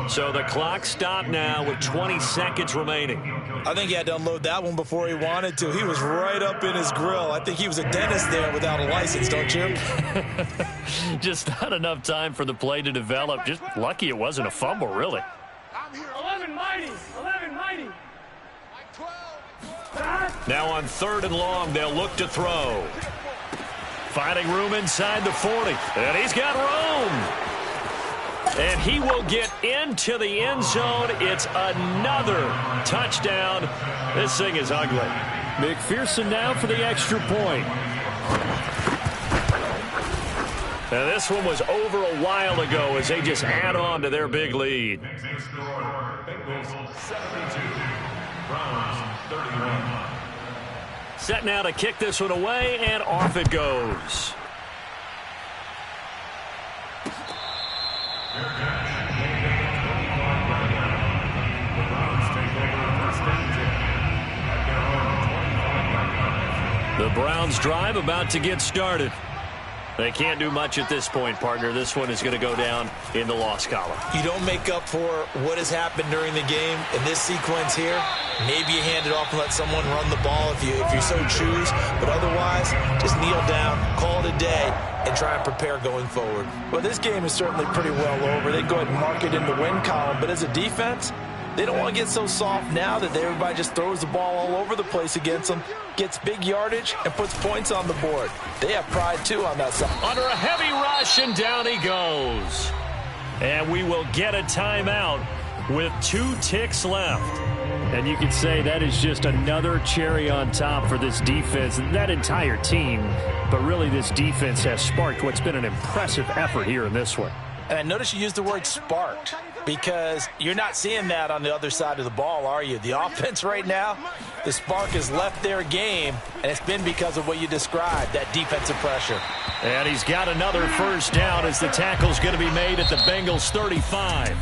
H: So the clock stopped now with 20 seconds remaining.
C: I think he had to unload that one before he wanted to. He was right up in his grill. I think he was a dentist there without a license, don't you?
H: Just not enough time for the play to develop. Just lucky it wasn't a fumble, really.
G: 11 mighty. 11 mighty.
H: Now on 3rd and long, they'll look to throw. Finding room inside the 40. And he's got room. And he will get into the end zone. It's another touchdown. This thing is ugly. McPherson now for the extra point. Now this one was over a while ago as they just add on to their big lead.
D: Bengals 72, Browns 31.
H: Set now to kick this one away, and off it goes. The Browns drive about to get started. They can't do much at this point, partner. This one is going to go down in the loss column.
C: You don't make up for what has happened during the game in this sequence here. Maybe you hand it off and let someone run the ball if you so choose. But otherwise, just kneel down, call it a day, and try and prepare going forward.
B: Well, this game is certainly pretty well over. They go ahead and mark it in the win column. But as a defense, they don't want to get so soft now that everybody just throws the ball all over the place against them, gets big yardage, and puts points on the board. They have pride, too, on that side.
H: Under a heavy rush, and down he goes. And we will get a timeout with 2 ticks left. And you could say that is just another cherry on top for this defense, that entire team. But really, this defense has sparked what's been an impressive effort here in this one.
B: And I notice you use the word sparked because you're not seeing that on the other side of the ball, are you? The offense right now, the spark has left their game, and it's been because of what you described, that defensive pressure.
H: And he's got another first down as the tackle's going to be made at the Bengals 35.